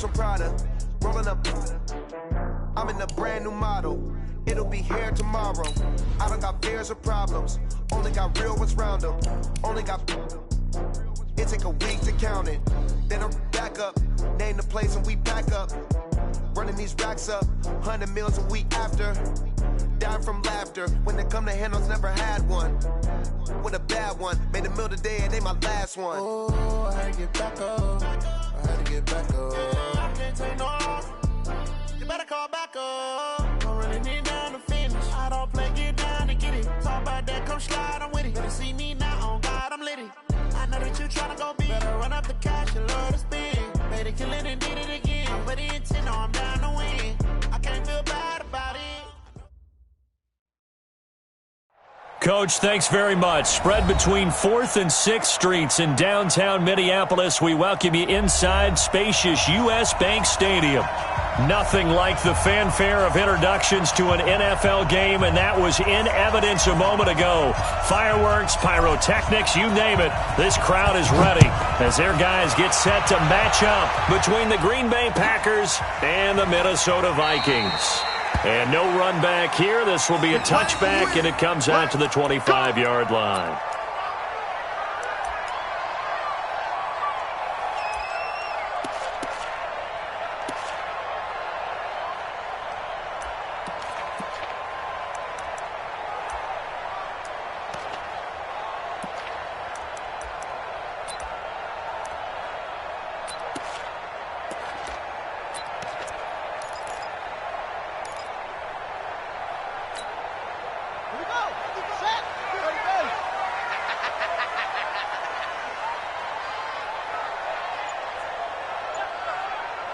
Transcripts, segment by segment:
from Prada. Rolling up, I'm in a brand new model. It'll be here tomorrow. I don't got fears or problems. Only got real ones round them. Only got. It take a week to count it. Then I'm back up. Name the place and we pack up. Running these racks up. 100 meals a week after. Dying from laughter. When they come to handles, never had one. With a bad one. Made a meal today and they my last one. Oh, I had to get back up. I had to get back up. I can't take no loss. You better call back up. Don't really need down to finish. I don't play, get down to get it. Talk about that, come slide, I'm with it. Better see me now, on God, I'm litty. I know that you tryna go big. Better run up the cash, you love to spin. Made it kill it and did it again. But the intent, no, I'm down to win. I can't feel bad about it. Coach, thanks very much. Spread between 4th and 6th Streets in downtown Minneapolis. We welcome you inside spacious U.S. Bank Stadium. Nothing like the fanfare of introductions to an NFL game, and that was in evidence a moment ago. Fireworks, pyrotechnics, you name it. This crowd is ready as their guys get set to match up between the Green Bay Packers and the Minnesota Vikings. And no run back here. This will be a touchback, and it comes out to the 25-yard line.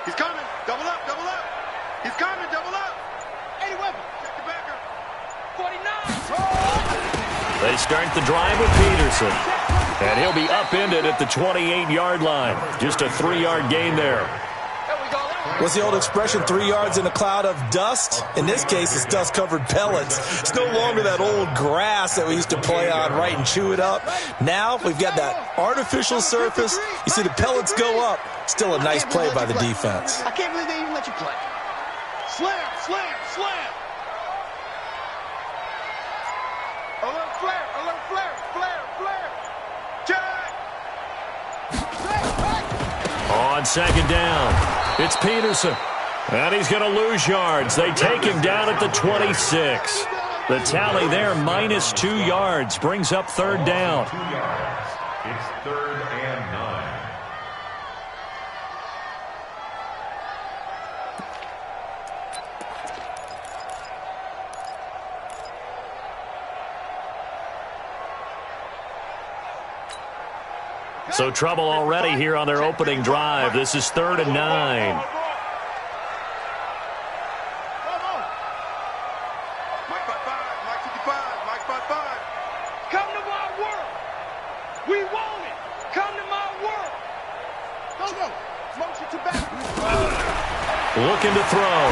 He's coming. Double up, double up. He's coming, double up. 80 weapon. Check the backer. 49. They start the drive with Peterson. And he'll be upended at the 28-yard line. Just a 3-yard gain there. What's the old expression, 3 yards in a cloud of dust? In this case, it's dust-covered pellets. It's no longer that old grass that we used to play on, right, and chew it up. Now we've got that artificial surface. You see the pellets go up. Still a nice play by the defense. I can't believe they even let you play. Slam, slam, slam. Alert flare, alert flare, flare, flare. Jack! On second down, it's Peterson. And he's going to lose yards. They take him down at the 26. The tally there, minus 2 yards, brings up third down. 2 yards. It's 3rd and 9. So trouble already here on their opening drive. This is 3rd and 9. Looking to throw.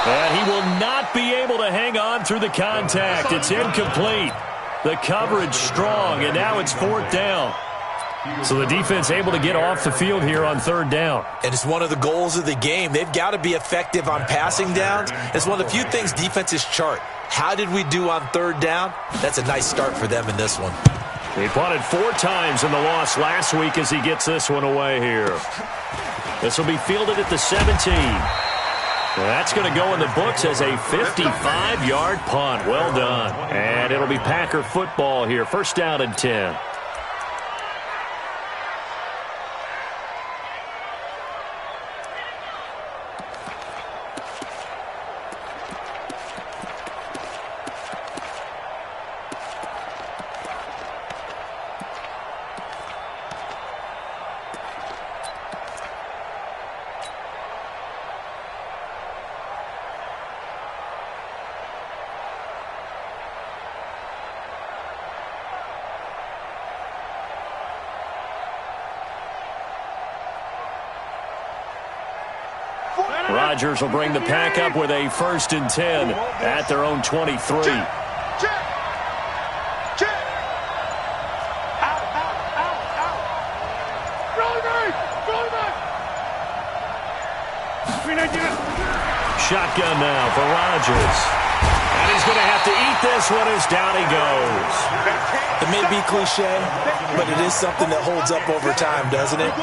And he will not be able to hang on through the contact. It's incomplete. The coverage strong, and now it's 4th down. So the defense able to get off the field here on 3rd down. And it's one of the goals of the game. They've got to be effective on passing downs. It's one of the few things defenses chart. How did we do on 3rd down? That's a nice start for them in this one. He punted 4 times in the loss last week as he gets this one away here. This will be fielded at the 17. That's going to go in the books as a 55-yard punt. Well done. And it'll be Packer football here. 1st down and 10. Rodgers will bring the pack up with a 1st and 10 at their own 23. Check. Out. Rolling back. Shotgun now for Rodgers. And he's going to have to eat this one as down he goes. It may be cliche, but it is something that holds up over time, doesn't it?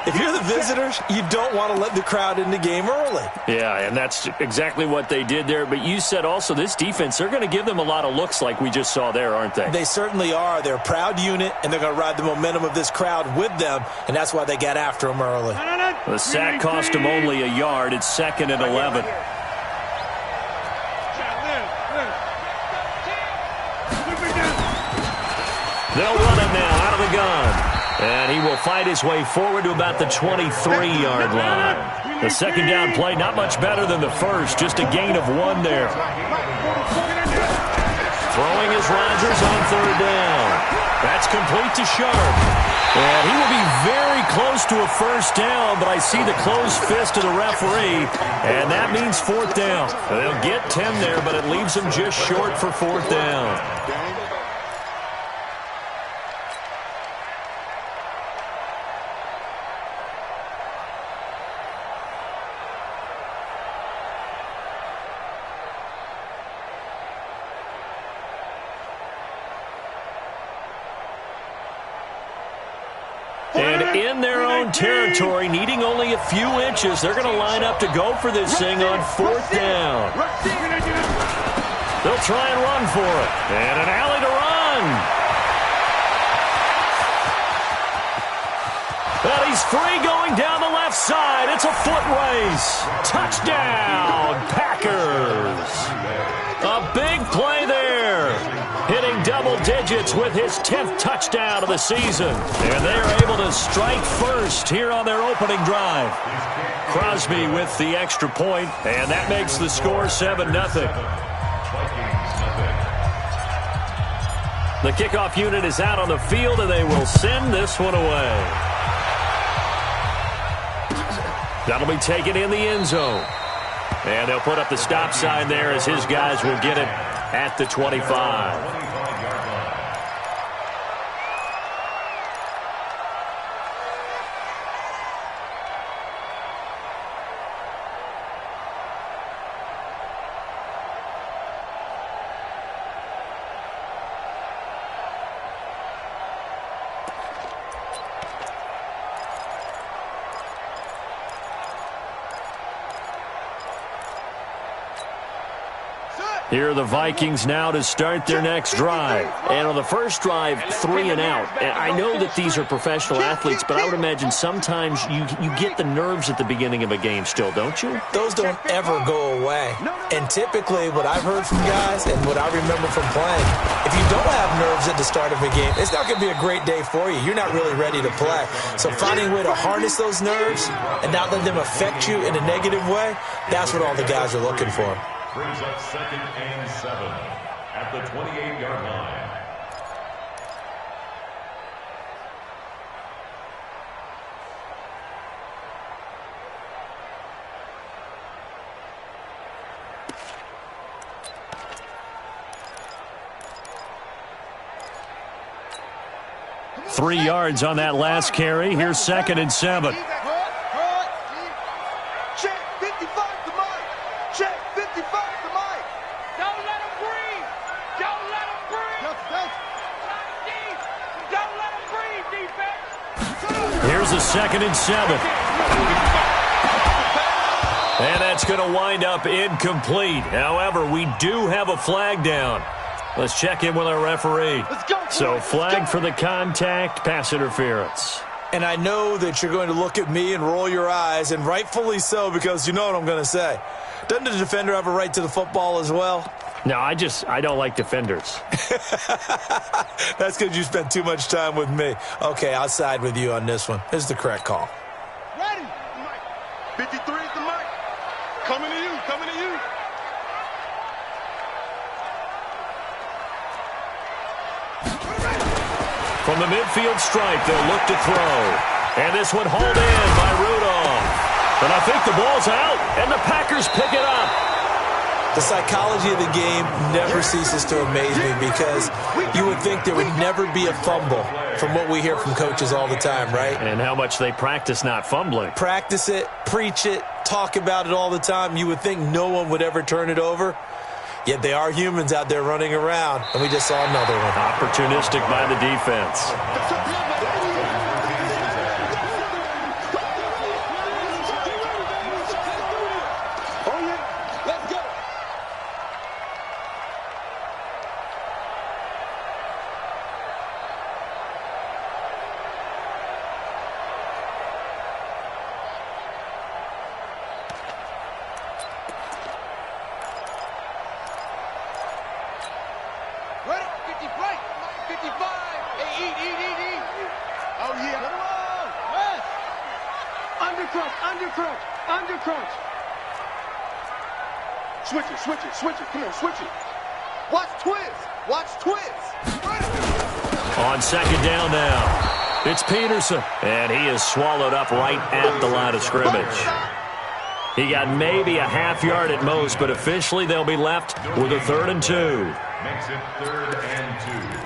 If you're the visitors, you don't want to let the crowd in the game early. Yeah, and that's exactly what they did there. But you said also this defense, they're going to give them a lot of looks like we just saw there, aren't they? They certainly are. They're a proud unit, and they're going to ride the momentum of this crowd with them, and that's why they got after them early. The sack cost them only a yard. It's 2nd and 11. They'll run him now out of the gun. And he will fight his way forward to about the 23-yard line. The second down play, not much better than the first, just a gain of 1 there. Throwing is Rodgers on 3rd down. That's complete to Sharp. And he will be very close to a first down, but I see the closed fist of the referee, and that means 4th down. They'll get 10 there, but it leaves them just short for 4th down. And in their own territory, needing only a few inches, they're going to line up to go for this thing on 4th down. They'll try and run for it. And an alley to run. And he's free going down the left side. It's a foot race. Touchdown, Packers. A big play there. Hitting double digits with his 10th touchdown of the season. And they are able to strike first here on their opening drive. Crosby with the extra point, and that makes the score 7-0. The kickoff unit is out on the field, and they will send this one away. That'll be taken in the end zone. And they'll put up the stop sign there as his guys will get it at the 25. Here are the Vikings now to start their next drive. And on the first drive, 3 and out. And I know that these are professional athletes, but I would imagine sometimes you get the nerves at the beginning of a game still, don't you? Those don't ever go away. And typically what I've heard from guys and what I remember from playing, if you don't have nerves at the start of a game, it's not going to be a great day for you. You're not really ready to play. So finding a way to harness those nerves and not let them affect you in a negative way, that's what all the guys are looking for. Brings up 2nd and 7 at the 28-yard line. Three yards on that last carry. Here's 2nd and 7. Here's a 2nd and 7. And that's going to wind up incomplete. However, we do have a flag down. Let's check in with our referee. So flag for the contact, pass interference. And I know that you're going to look at me and roll your eyes, and rightfully so, because you know what I'm going to say. Doesn't the defender have a right to the football as well? No, I don't like defenders. That's because you spent too much time with me. Okay, I'll side with you on this one. This is the correct call. Ready. 53 is the mic. Coming to you, coming to you. From the midfield stripe, they'll look to throw. And this one hauled in by Rudolph. And I think the ball's out, and the Packers pick it up. The psychology of the game never ceases to amaze me because you would think there would never be a fumble from what we hear from coaches all the time, right? And how much they practice not fumbling. Practice it, preach it, talk about it all the time. You would think no one would ever turn it over. Yet they are humans out there running around, and we just saw another one. Opportunistic by the defense. Switch it. Come on, switch it. Watch twist. On second down now, it's Peterson. And he is swallowed up right at the line of scrimmage. He got maybe a half yard at most, but officially they'll be left with a 3rd and 2. Makes it 3rd and 2.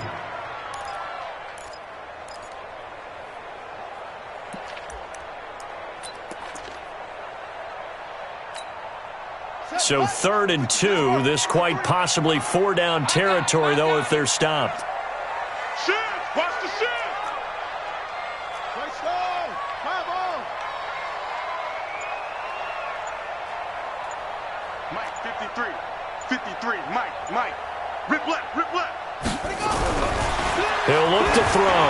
So 3rd and 2, this quite possibly 4-down territory, though, if they're stopped. Shift! Watch the shift! Nice down! Come on! Mike, 53. Mike. Rip left. He'll look to throw.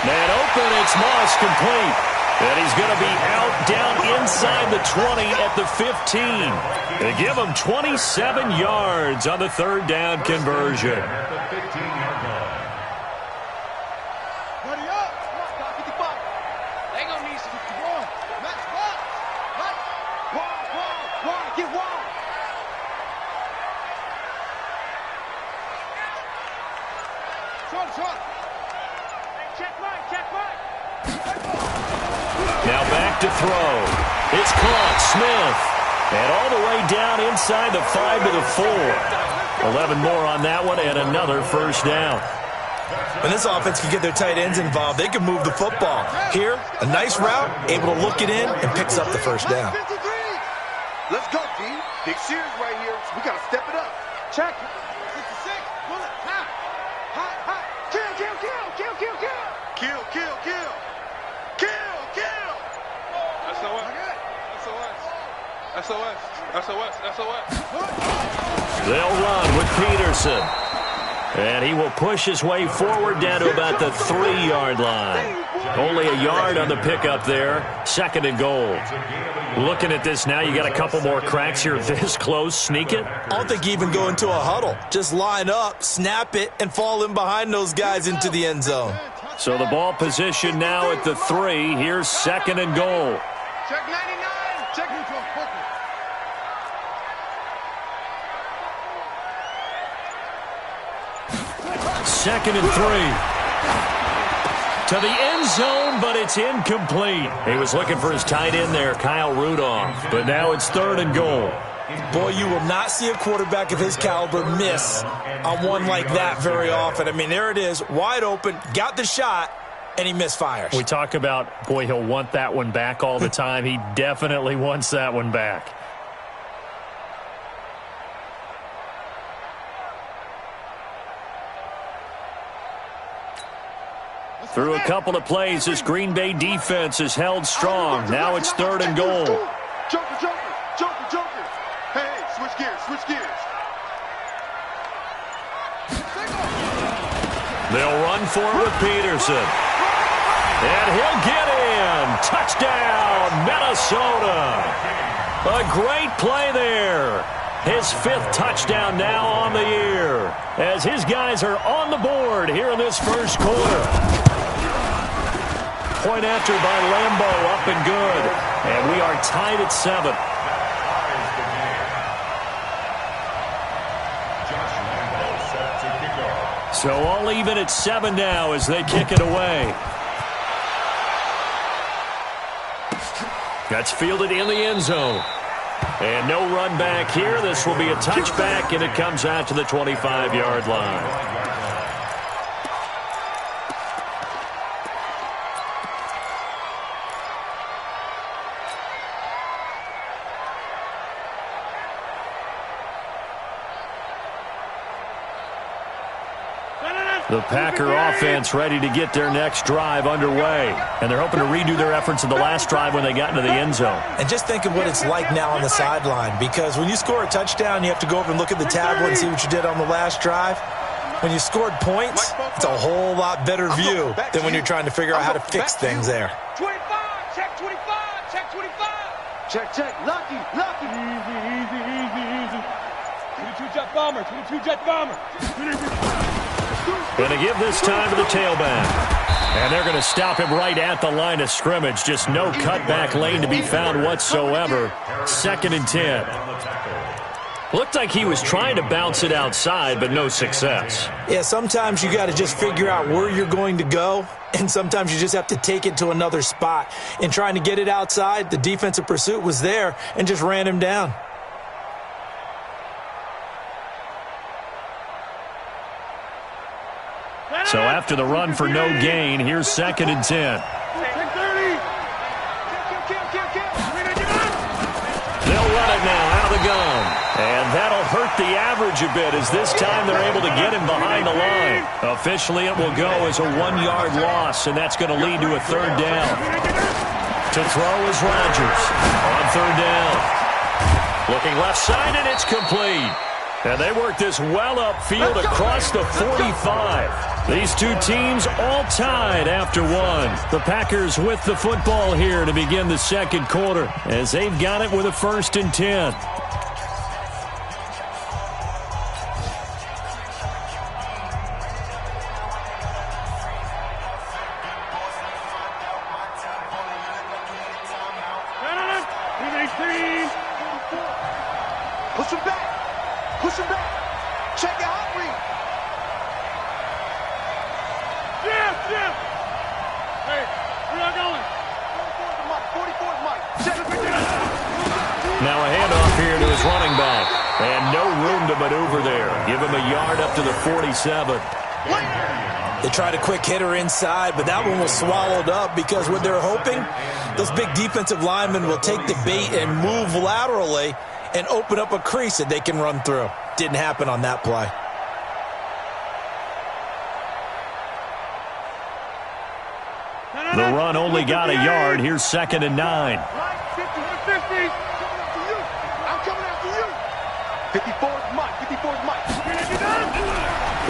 Man open, it's Moss, complete. And he's going to be out down inside the 20 at the 15. They give him 27 yards on the 3rd down conversion. At the 15-yard line. Ready up! Come on, Doc, 55. They gonna need some one. Max, wide. Get wide. Short. Check Mike. Now back to throw. It's caught. Smith. And all the way down inside the 5 to the 4. 11 more on that one and another 1st down. When this offense can get their tight ends involved, they can move the football. Here, a nice route, able to look it in, and picks up the 1st down. Let's go, D. Big series right here. We got to step it up. Check. 66. Bullet. Hot. Kill. SOS. They'll run with Peterson. And he will push his way forward down to about the 3-yard line. Only a yard on the pickup there. 2nd and goal. Looking at this now, you got a couple more cracks here this close. Sneak it? I don't think you even go into a huddle. Just line up, snap it, and fall in behind those guys into the end zone. So the ball position now at the 3. Here's 2nd and goal. Check 99. Check neutral. 2nd and 3. To the end zone, but it's incomplete. He was looking for his tight end there, Kyle Rudolph. But now it's 3rd and goal. Boy, you will not see a quarterback of his caliber miss on one like that very often. I mean, there it is, wide open, got the shot, and he misfires. We talk about, boy, he'll want that one back all the time. He definitely wants that one back. Through a couple of plays, this Green Bay defense is held strong. Now it's 3rd and goal. Joker. Hey, switch gears. They'll run for it with Peterson. And he'll get in. Touchdown, Minnesota. A great play there. His 5th touchdown now on the year as his guys are on the board here in this 1st quarter. Point after by Lambeau, up and good. And we are tied at 7. So all even at 7 now as they kick it away. That's fielded in the end zone. And no run back here. This will be a touchback, and it comes out to the 25-yard line. The Packer offense ready to get their next drive underway. And they're hoping to redo their efforts in the last drive when they got into the end zone. And just think of what it's like now on the sideline, because when you score a touchdown, you have to go over and look at the tablet and see what you did on the last drive. When you scored points, it's a whole lot better view than when you're trying to figure out how to fix things there. 25, check 25, check 25. Check, lucky. Easy. 22 jet bomber, 22 jet bomber. Going to give this time to the tailback. And they're going to stop him right at the line of scrimmage. Just no cutback lane to be found whatsoever. 2nd and 10. Looked like he was trying to bounce it outside, but no success. Yeah, sometimes you got to just figure out where you're going to go, and sometimes you just have to take it to another spot. In trying to get it outside, the defensive pursuit was there and just ran him down. So after the run for no gain, here's 2nd and 10. They'll run it now out of the gun. And that'll hurt the average a bit as this time they're able to get him behind the line. Officially, it will go as a 1-yard loss, and that's going to lead to a 3rd down. To throw is Rodgers on 3rd down. Looking left side, and it's complete. And they work this well upfield across the 45. These two teams all tied after one. The Packers with the football here to begin the 2nd quarter as they've got it with a 1st and 10. Push him back. Check your hot read. Yeah. Hey, where y'all going? 44's Mike. Now a handoff here to his running back. And no room to maneuver there. Give him a yard up to the 47. They tried a quick hitter inside, but that one was swallowed up because what they're hoping, those big defensive linemen will take the bait and move laterally and open up a crease that they can run through. Didn't happen on that play. The run only got a yard. Here's 2nd and 9. 50. I'm coming after you. 54's Mike.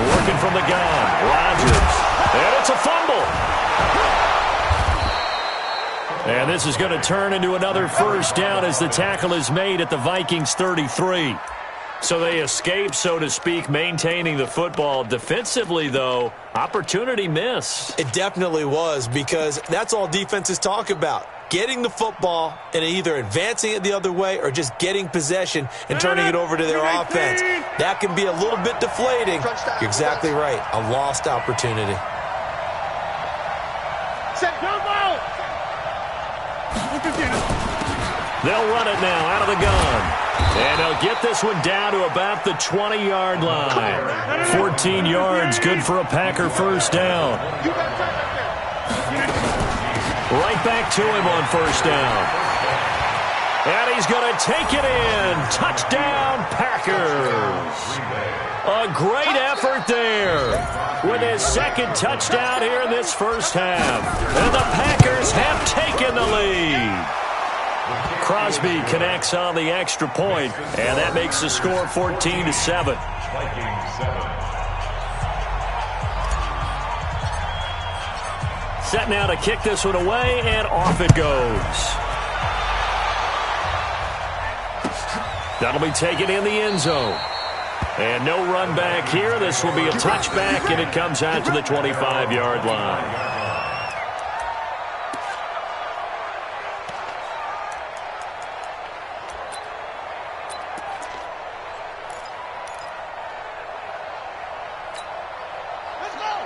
Working from the gun. Rodgers. And it's a fumble. And this is going to turn into another 1st down as the tackle is made at the Vikings 33. So they escape, so to speak, maintaining the football. Defensively, though, opportunity miss. It definitely was, because that's all defenses talk about. Getting the football and either advancing it the other way or just getting possession and turning it over to their offense. That can be a little bit deflating. You're exactly right. A lost opportunity. They'll run it now out of the gun. And they'll get this one down to about the 20-yard line. 14 yards, good for a Packer 1st down. Right back to him on 1st down. And he's going to take it in. Touchdown, Packers. A great effort there with his 2nd touchdown here in this 1st half. And the Packers have taken the lead. Crosby connects on the extra point, and that makes the score 14-7. Set now to kick this one away, and off it goes. That'll be taken in the end zone. And no run back here. This will be a touchback, and it comes out to the 25-yard line.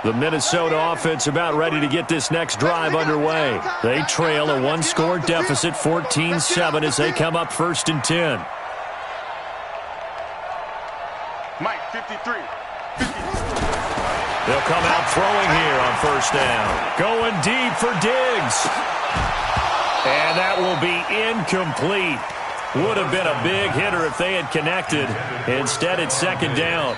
The Minnesota offense about ready to get this next drive underway. They trail a 1-score deficit, 14-7, as they come up 1st and 10. Mike, 53. They'll come out throwing here on 1st down. Going deep for Diggs. And that will be incomplete. Would have been a big hitter if they had connected. Instead, it's 2nd down.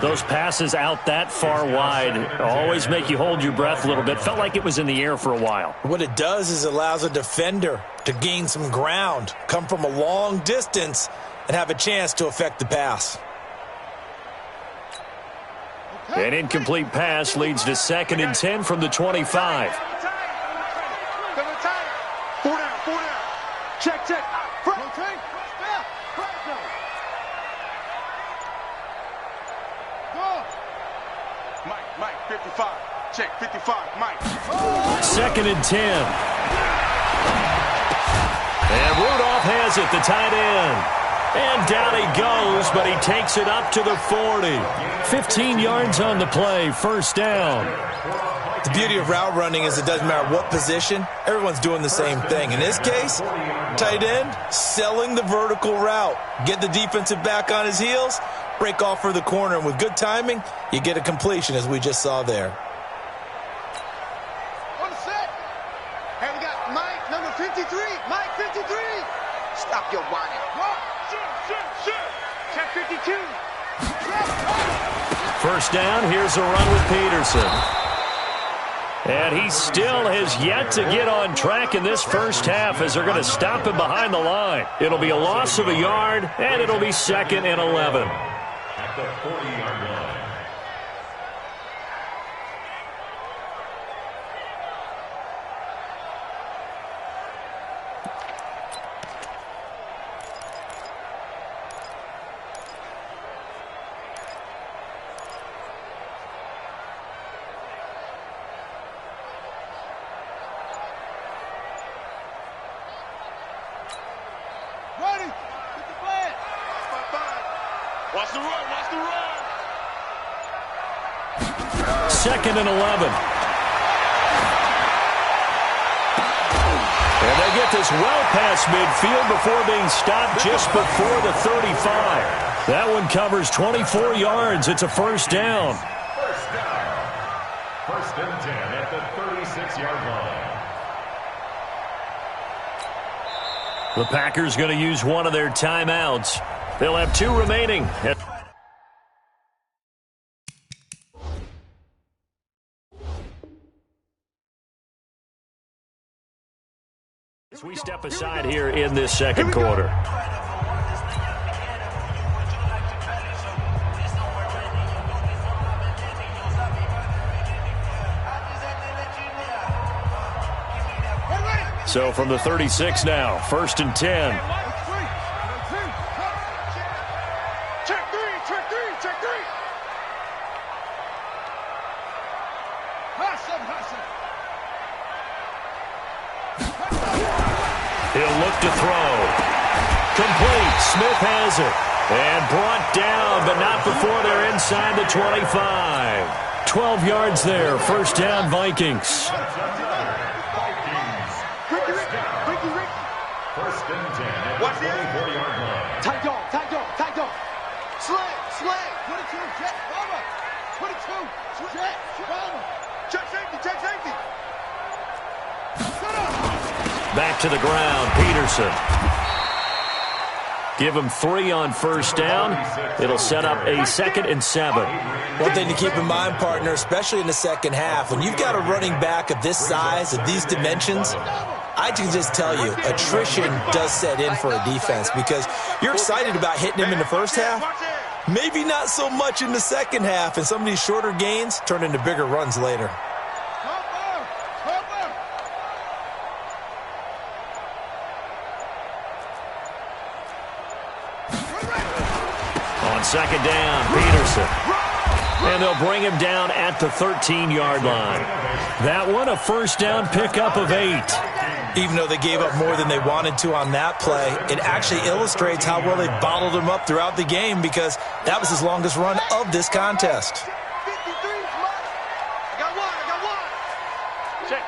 Those passes out that far wide always make you hold your breath a little bit. Felt like it was in the air for a while. What it does is it allows a defender to gain some ground, come from a long distance, and have a chance to affect the pass. An incomplete pass leads to 2nd and 10 from the 25. 4 down, 4 down. Check. Mike, 55. Check, 55, Mike. 2nd and 10. And Rudolph has it, the tight end. And down he goes, but he takes it up to the 40. 15 yards on the play, 1st down. The beauty of route running is it doesn't matter what position, everyone's doing the same thing. In this case, tight end, selling the vertical route. Get the defensive back on his heels, break off for the corner, and with good timing, you get a completion as we just saw there. On the set. Hey, we got Mike, number 53. Mike, 53. Stop your whining. Shit. Check 52. 1st down, here's a run with Peterson. And he still has yet to get on track in this first half as they're going to stop him behind the line. It'll be a loss of a yard, and it'll be 2nd and 11. At the 40-yard line. Watch the run. 2nd and 11. And they get this well past midfield before being stopped just before the 35. That one covers 24 yards. It's a 1st down. 1st and 10 at the 36-yard line. The Packers going to use one of their timeouts. They'll have 2 remaining. As we step aside here in this 2nd quarter. So from the 36 now, 1st and 10. Check 3. He'll look to throw. Complete. Smith has it. And brought down, but not before they're inside the 25. 12 yards there. 1st down, Vikings. Ricky. 1st and 10 at the 24-yard line. Tight dog. Slang. 22, jet, bomber. 22, jet, bomber. Check safety. Back to the ground, Peterson. Give him 3 on 1st down. It'll set up a 2nd and 7. One thing to keep in mind, partner, especially in the second half, when you've got a running back of this size, of these dimensions, I can just tell you, attrition does set in for a defense because you're excited about hitting him in the first half. Maybe not so much in the second half, and some of these shorter gains turn into bigger runs later. On 2nd down, Peterson. And they'll bring him down at the 13-yard line. That one, a 1st down pickup of 8. Even though they gave up more than they wanted to on that play, it actually illustrates how well they bottled him up throughout the game because that was his longest run of this contest. 53, I got one. Check.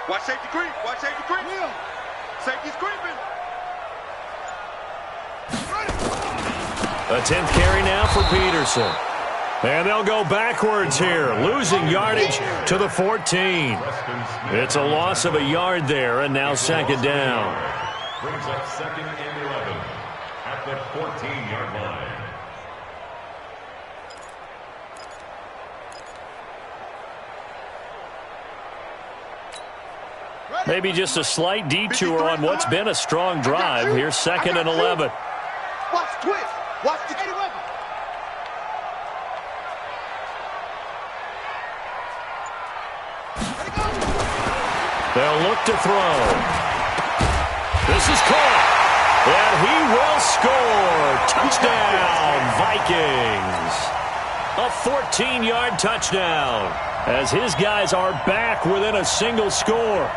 Watch safety creep. Safety's creeping. A 10th carry now for Peterson. And they'll go backwards here, losing yardage to the 14. It's a loss of a yard there, and now 2nd down. Brings up 2nd and 11 at the 14-yard line. Maybe just a slight detour on what's been a strong drive. Here's 2nd and 11. Watch twist. Watch the weapon. They'll look to throw. This is caught. And he will score. Touchdown, Vikings. A 14-yard touchdown as his guys are back within a single score.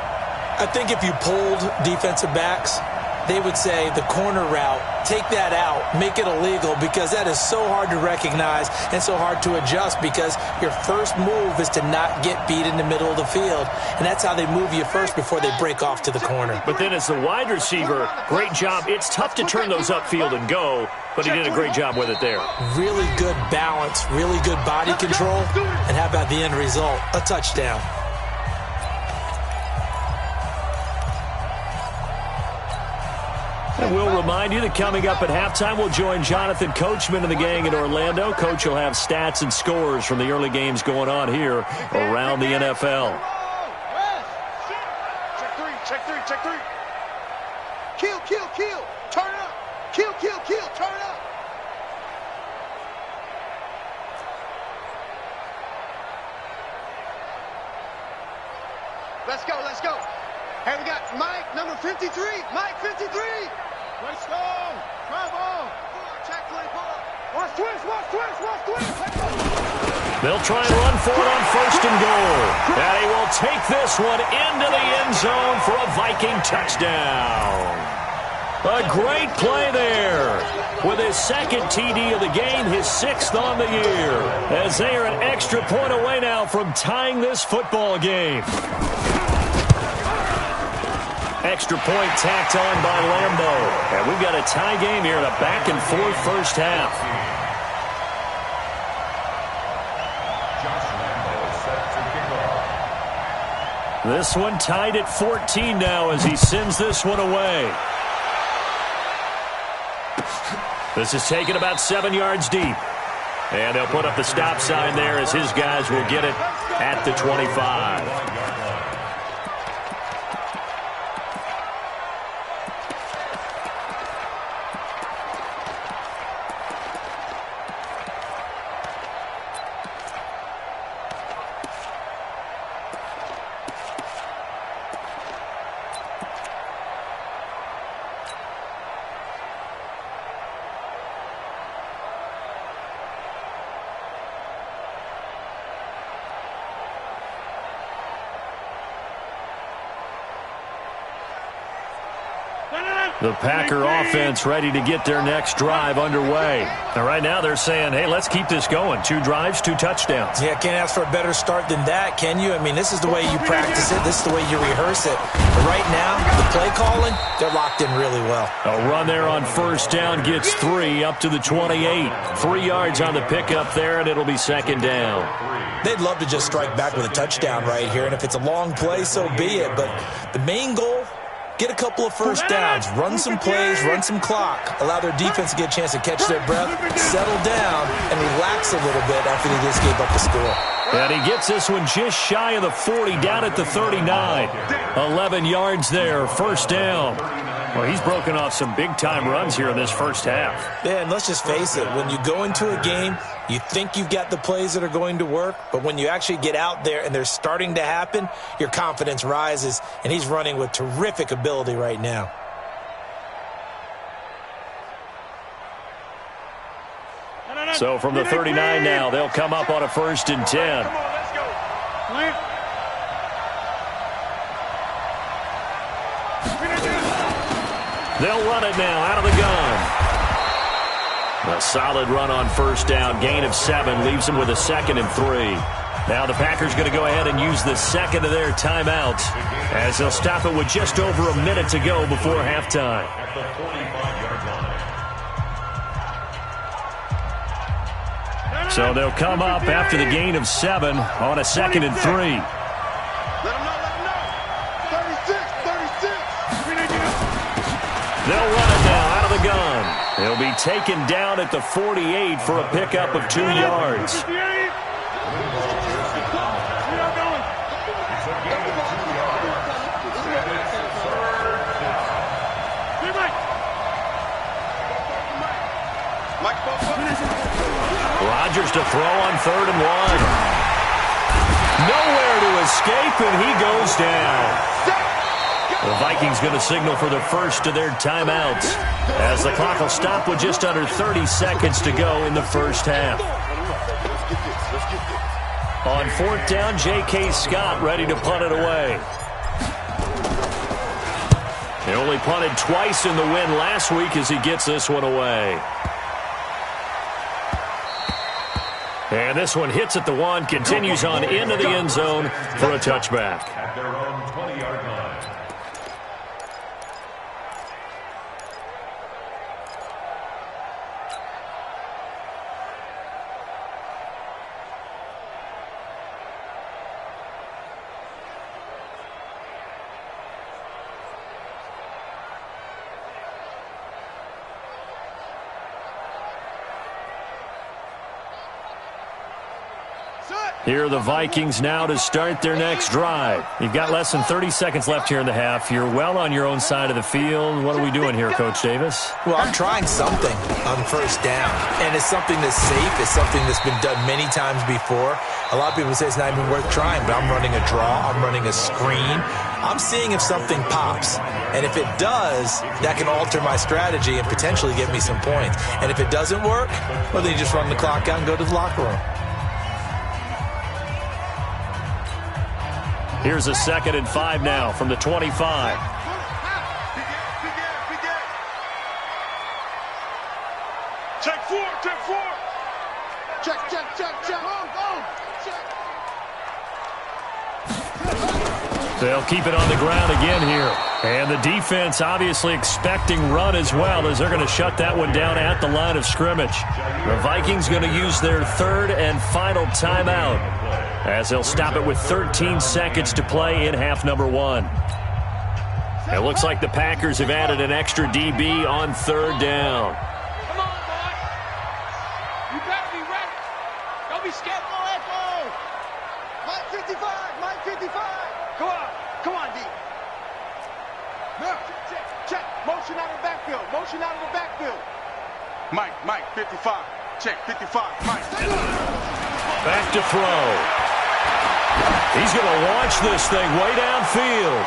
I think if you polled defensive backs, they would say the corner route, take that out, make it illegal, because that is so hard to recognize and so hard to adjust, because your first move is to not get beat in the middle of the field, and that's how they move you first before they break off to the corner. But then as the wide receiver, great job. It's tough to turn those upfield and go, but he did a great job with it there. Really good balance, really good body control, and how about the end result? A touchdown. And we'll remind you that coming up at halftime, we'll join Jonathan Coachman and the gang in Orlando. Coach will have stats and scores from the early games going on here around the NFL. Check three, check three, check three. Kill, kill, kill. Turn up. Kill, kill, kill. Turn up. Let's go, let's go. Hey, we got Mike, number 53. Mike, 53. Let's go. Bravo. Check 24. Watch twist, watch twist, watch twist. They'll try and run for it on 1st and goal. And he will take this one into the end zone for a Viking touchdown. A great play there. With his 2nd TD of the game, his 6th on the year. As they are an extra point away now from tying this football game. Extra point tacked on by Lambo. And we've got a tie game here in a back-and-forth first half. This one tied at 14 now as he sends this one away. This is taken about 7 yards deep. And they'll put up the stop sign there as his guys will get it at the 25. The Packer offense ready to get their next drive underway. And right now they're saying, hey, let's keep this going. 2 drives, 2 touchdowns. Yeah, can't ask for a better start than that, can you? I mean, this is the way you practice it. This is the way you rehearse it. But right now, the play calling, they're locked in really well. A run there on 1st down gets 3 up to the 28. 3 yards on the pickup there, and it'll be 2nd down. They'd love to just strike back with a touchdown right here, and if it's a long play, so be it. But the main goal, get a couple of first downs, run some plays, run some clock, allow their defense to get a chance to catch their breath, settle down, and relax a little bit after they just gave up the score. And he gets this one just shy of the 40, down at the 39. 11 yards there, 1st down. Well, he's broken off some big-time runs here in this first half. Yeah, and let's just face it, when you go into a game, you think you've got the plays that are going to work, but when you actually get out there and they're starting to happen, your confidence rises, and he's running with terrific ability right now. So from the 39 now, they'll come up on a 1st and 10. Come on, let's go. Plant. They'll run it now out of the gun. A solid run on 1st down. Gain of 7 leaves them with a 2nd and 3. Now the Packers going to go ahead and use the 2nd of their timeouts as they'll stop it with just over a minute to go before halftime. At the 45-yard line. So they'll come up after the gain of 7 on a 2nd and 3. Let him know, let him know. 36, 36. They'll run it now out of the gun. He'll be taken down at the 48 for a pickup of 2 yards. Rodgers to throw on 3rd and 1. Nowhere to escape, and he goes down. The Vikings going to signal for the first of their timeouts as the clock will stop with just under 30 seconds to go in the first half. On 4th down, J.K. Scott ready to punt it away. He only punted twice in the win last week as he gets this one away. And this one hits at the 1, continues on into the end zone for a touchback. At their own 20-yard line. Here are the Vikings now to start their next drive. You've got less than 30 seconds left here in the half. You're well on your own side of the field. What are we doing here, Coach Davis? Well, I'm trying something on 1st down, and it's something that's safe. It's something that's been done many times before. A lot of people say it's not even worth trying, but I'm running a draw. I'm running a screen. I'm seeing if something pops. And if it does, that can alter my strategy and potentially get me some points. And if it doesn't work, well, then you just run the clock out and go to the locker room. Here's a 2nd and 5 now from the 25. Check 4, check 4. Check. They'll keep it on the ground again here. And the defense obviously expecting run as well, as they're going to shut that one down at the line of scrimmage. The Vikings going to use their 3rd and final timeout, as they'll stop it with 13 seconds to play in half number 1. It looks like the Packers have added an extra DB on 3rd down. Come on, boy. You better be ready. Don't be scared. Let's go. Mike 55. Mike 55. Come on, D. No. Check. Motion out of the backfield. Motion out of the backfield. Mike 55. Check 55. Mike. Back to throw. He's going to launch this thing way downfield.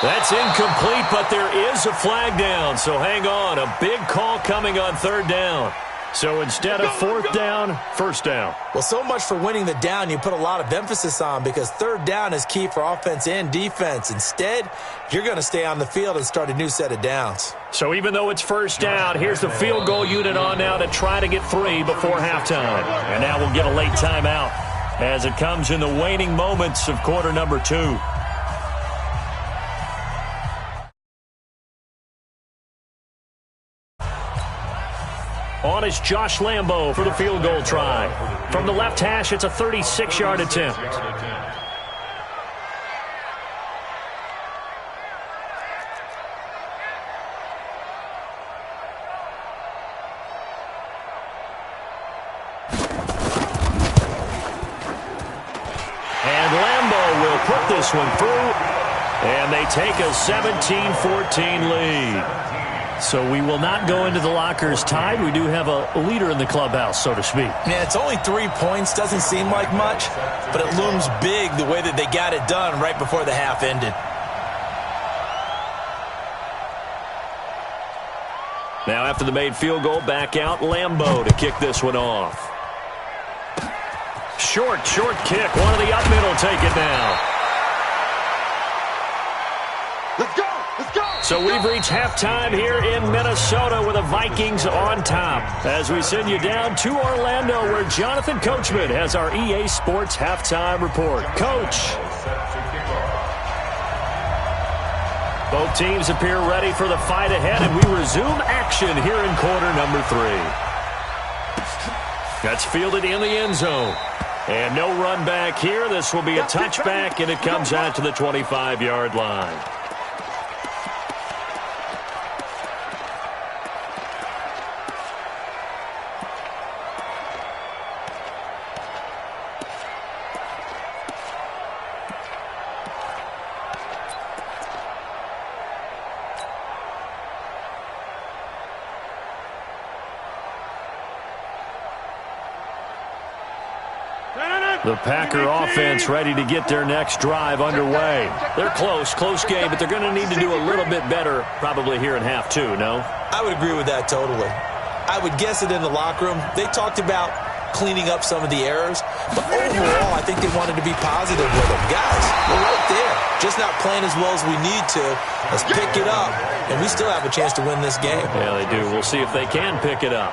That's incomplete, but there is a flag down, so hang on. A big call coming on 3rd down. So instead of 4th down, 1st down. Well, so much for winning the down you put a lot of emphasis on, because 3rd down is key for offense and defense. Instead, you're going to stay on the field and start a new set of downs. So even though it's 1st down, here's the field goal unit on now to try to get 3 before halftime. And now we'll get a late timeout as it comes in the waning moments of quarter number 2. On is Josh Lambo for the field goal try. From the left hash, it's a 36-yard attempt. And Lambo will put this one through, and they take a 17-14 lead. So we will not go into the lockers tied. We do have a leader in the clubhouse, so to speak. Yeah, it's only 3 points. Doesn't seem like much, but it looms big the way that they got it done right before the half ended. Now after the made field goal, back out Lambo to kick this one off. Short kick. One of the up middle take it now. Let's go. So we've reached halftime here in Minnesota with the Vikings on top, as we send you down to Orlando, where Jonathan Coachman has our EA Sports halftime report. Coach. Both teams appear ready for the fight ahead, and we resume action here in quarter number 3. That's fielded in the end zone. And no run back here. This will be a touchback, and it comes out to the 25-yard line. The Packer offense ready to get their next drive underway. They're close game, but they're going to need to do a little bit better probably here in half two, no? I would agree with that totally. I would guess it in the locker room. They talked about cleaning up some of the errors, but overall, I think they wanted to be positive with them. Guys, we're right there. Just not playing as well as we need to. Let's pick it up, and we still have a chance to win this game. Yeah, they do. We'll see if they can pick it up.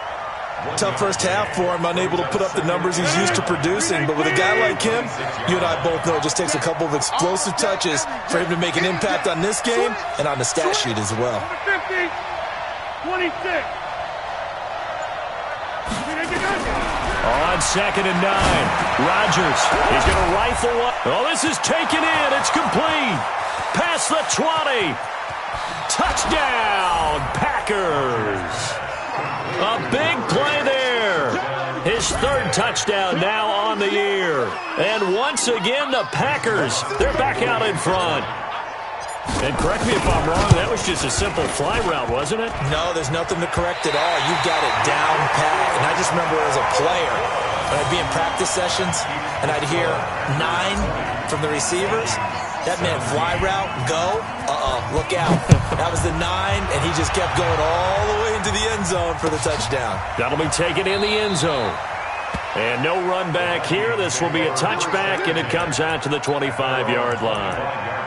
Tough first half for him, unable to put up the numbers he's used to producing. But with a guy like him, you and I both know it just takes a couple of explosive touches for him to make an impact on this game and on the stat sheet as well. 50, 26. On 2nd and 9, Rodgers is going to rifle one. Oh, this is taken in. It's complete. Past the 20. Touchdown, Packers. A big play there. His third touchdown now on the year. And once again, the Packers, they're back out in front. And correct me if I'm wrong, that was just a simple fly route, wasn't it? No, there's nothing to correct at all. You've got it down pat. And I just remember as a player, when I'd be in practice sessions and I'd hear 9 from the receivers, that meant fly route, go, look out. That was the 9, and he just kept going all the way into the end zone for the touchdown. That'll be taken in the end zone. And no run back here. This will be a touchback, and it comes out to the 25-yard line.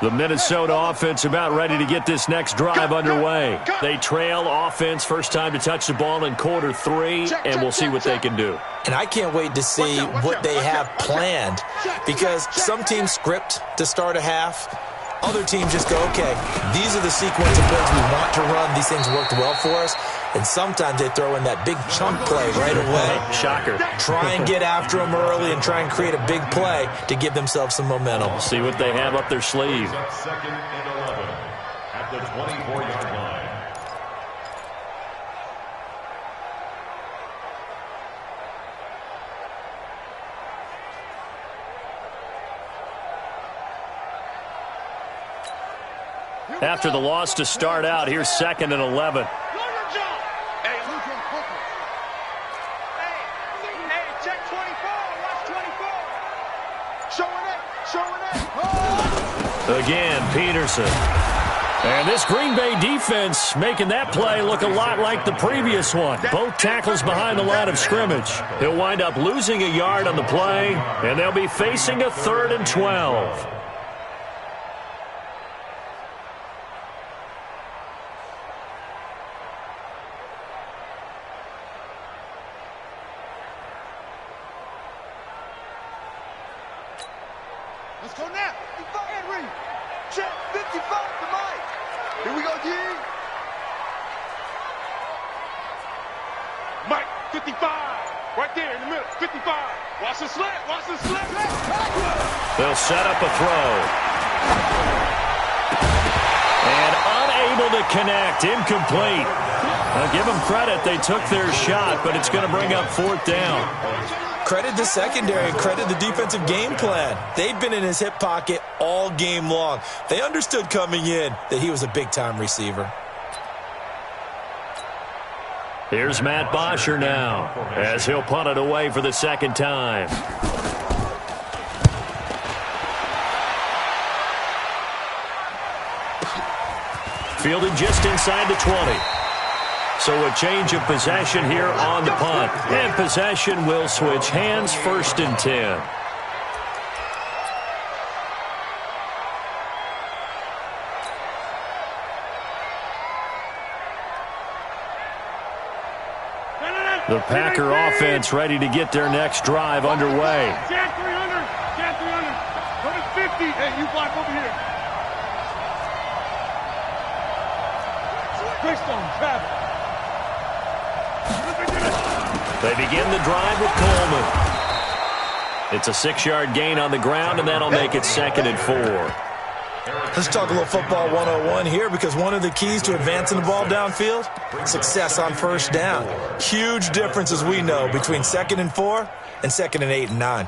The Minnesota offense about ready to get this next drive underway. They trail offense first time to touch the ball in quarter 3, and we'll see what they can do. And I can't wait to see what they have planned, because some teams script to start a half. Other teams just go, okay, these are the sequence of plays we want to run. These things worked well for us. And sometimes they throw in that big chunk play right away. Shocker. Try and get after them early and try and create a big play to give themselves some momentum. See what they have up their sleeve. 2nd and 11 at the 24-yard line. After the loss to start out, here's 2nd and 11. Again, Peterson. And this Green Bay defense making that play look a lot like the previous one. Both tackles behind the line of scrimmage. He'll wind up losing a yard on the play, and they'll be facing a 3rd and 12. Let's go now. Henry. Check 55 to Mike. Here we go, G. Mike, 55. Right there in the middle. 55. Watch the slant. Watch the slant. They'll set up a throw. And unable to connect. Incomplete. I'll give them credit. They took their shot, but it's going to bring up 4th down. Credit the secondary and credit the defensive game plan. They've been in his hip pocket all game long. They understood coming in that he was a big-time receiver. Here's Matt Bosher now as he'll punt it away for the 2nd time. Fielded just inside the 20. So a change of possession here on the punt. And possession will switch hands, 1st and 10. The Packer offense ready to get their next drive underway. Jack 300. Jack 300. Go to 50. Hey, you block over here. Greystone, travel. They begin the drive with Coleman. It's a 6-yard gain on the ground, and that'll make it 2nd and 4. Let's talk a little football 101 here, because one of the keys to advancing the ball downfield, success on first down. Huge difference, as we know, between 2nd and 4 and 2nd and 8 and 9.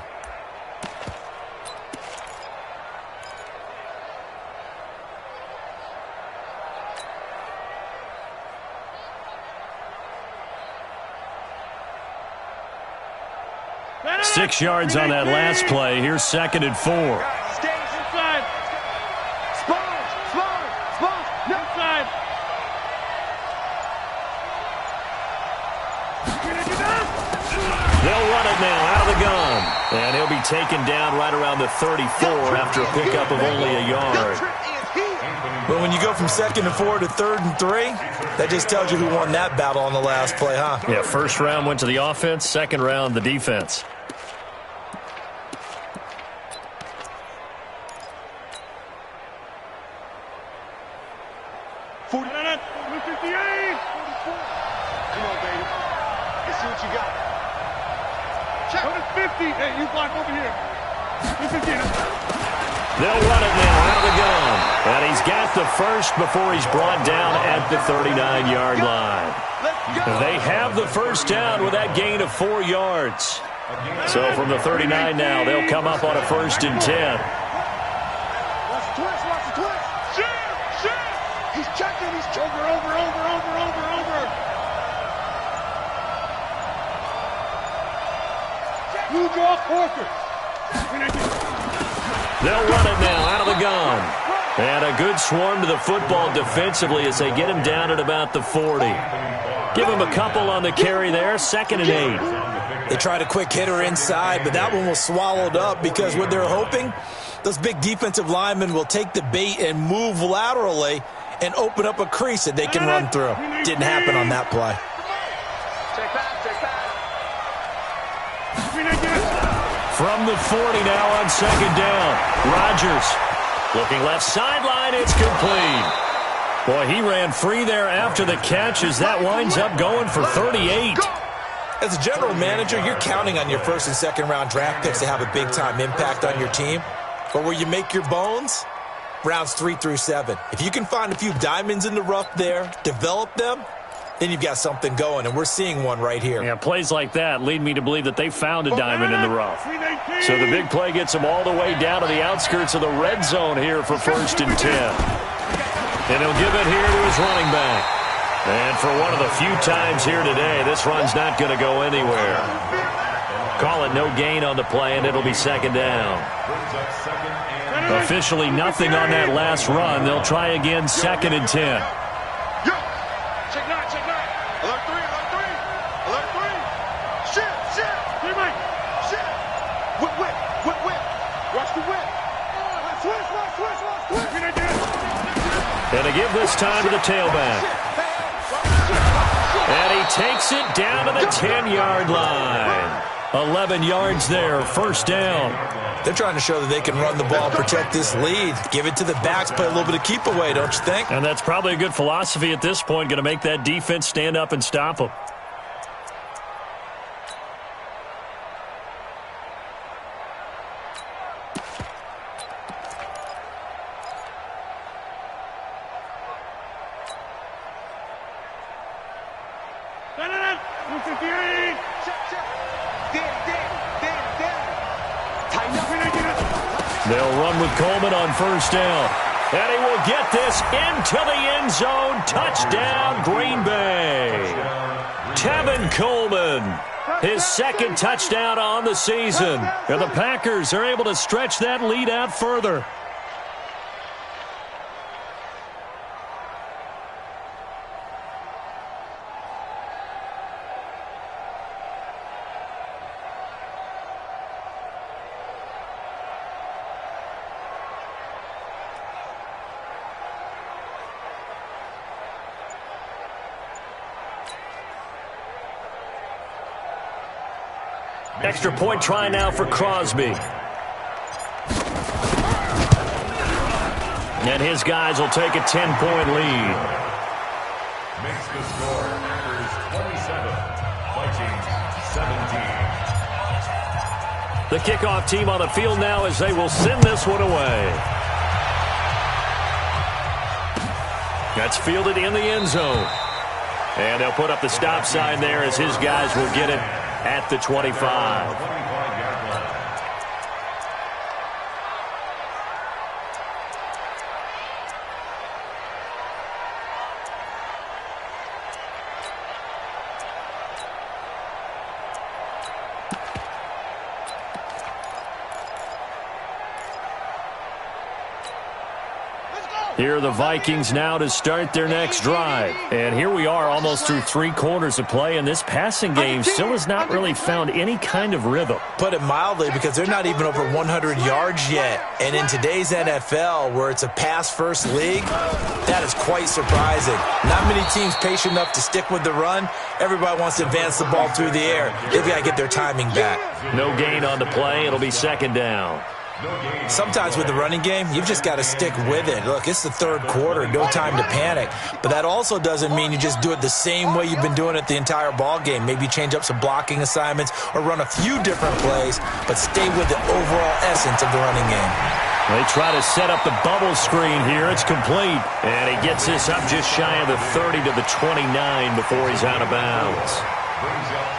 Six yards on that last play. Here's 2nd and 4. Stay inside. Sponge. No side. They'll run it now out of the gun. And he'll be taken down right around the 34 after a pickup of only a yard. But when you go from 2nd and 4 to 3rd and 3, that just tells you who won that battle on the last play, huh? Yeah, first round went to the offense, second round the defense. Come on, baby. Let's see what you got. Check. Go to 50. Hey, you block over here. They'll run it now out of the gun. And he's got the first before he's brought down at the 39-yard line. They have the first down with that gain of 4 yards. So from the 39 now, they'll come up on a 1st and 10. Watch the twist. Shit. He's checking. He's over. You draw Corker. They'll run it now out of the gun. And a good swarm to the football defensively as they get him down at about the 40. Give him a couple on the carry there, 2nd and 8. They tried a quick hitter inside, but that one was swallowed up because what they're hoping, those big defensive linemen will take the bait and move laterally and open up a crease that they can run through. Didn't happen on that play. Check back. From the 40 now on 2nd down. Rodgers looking left sideline. It's complete. Boy, he ran free there after the catch as that winds up going for 38. As a general manager, you're counting on your 1st and 2nd round draft picks to have a big-time impact on your team. But where you make your bones, rounds 3 through 7. If you can find a few diamonds in the rough there, develop them, then you've got something going, and we're seeing one right here. Yeah, plays like that lead me to believe that they found a diamond in the rough. So the big play gets them all the way down to the outskirts of the red zone here for 1st and 10. And he'll give it here to his running back. And for one of the few times here today, this run's not going to go anywhere. Call it no gain on the play, and it'll be 2nd down. Officially nothing on that last run. They'll try again, 2nd and 10. And to give this time to the tailback. And he takes it down to the 10-yard line. 11 yards there, 1st down. They're trying to show that they can run the ball and protect this lead. Give it to the backs, play a little bit of keep away, don't you think? And that's probably a good philosophy at this point, going to make that defense stand up and stop them. They'll run with Coleman on 1st down. And he will get this into the end zone. Touchdown, Green Bay. Tevin Coleman, his 2nd touchdown on the season. And the Packers are able to stretch that lead out further. Extra point try now for Crosby. And his guys will take a 10-point lead. Makes the score Packers 27, Vikings 17. The kickoff team on the field now as they will send this one away. That's fielded in the end zone. And they'll put up the stop sign there as his guys will get it at the 25. Here are the Vikings now to start their next drive. And here we are almost through 3 quarters of play, and this passing game still has not really found any kind of rhythm. Put it mildly, because they're not even over 100 yards yet. And in today's NFL, where it's a pass-first league, that is quite surprising. Not many teams patient enough to stick with the run. Everybody wants to advance the ball through the air. They've got to get their timing back. No gain on the play. It'll be second down. Sometimes with the running game, you've just got to stick with it. Look, it's the third quarter, no time to panic. But that also doesn't mean you just do it the same way you've been doing it the entire ball game. Maybe change up some blocking assignments or run a few different plays, but stay with the overall essence of the running game. They try to set up the bubble screen here. It's complete. And he gets this up just shy of the 30 to the 29 before he's out of bounds.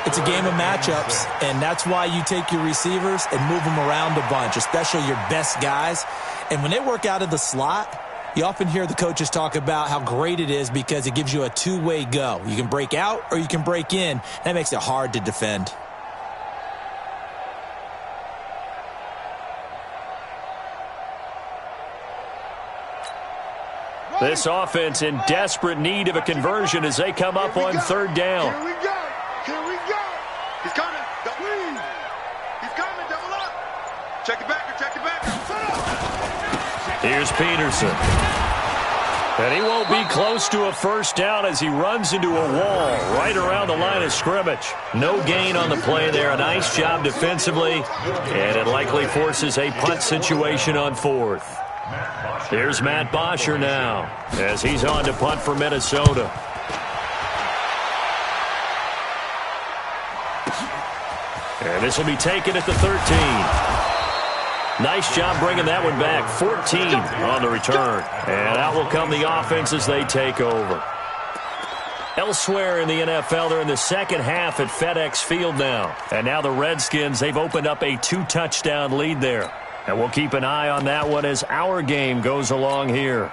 It's a game of matchups, and that's why you take your receivers and move them around a bunch, especially your best guys. And when they work out of the slot, you often hear the coaches talk about how great it is because it gives you a two-way go. You can break out or you can break in. That makes it hard to defend. This offense in desperate need of a conversion as they come up on third down. Here we go. Here we go. He's coming. He's coming. Double up. Check it back. Check it back. Here's Peterson. And he won't be close to a first down as he runs into a wall right around the line of scrimmage. No gain on the play there. A nice job defensively. And it likely forces a punt situation on fourth. Here's Matt Bosher now as he's on to punt for Minnesota. And this will be taken at the 13. Nice job bringing that one back. 14 on the return. And out will come the offense as they take over. Elsewhere in the NFL, they're in the second half at FedEx Field now. And now the Redskins, they've opened up a 2-touchdown lead there. And we'll keep an eye on that one as our game goes along here.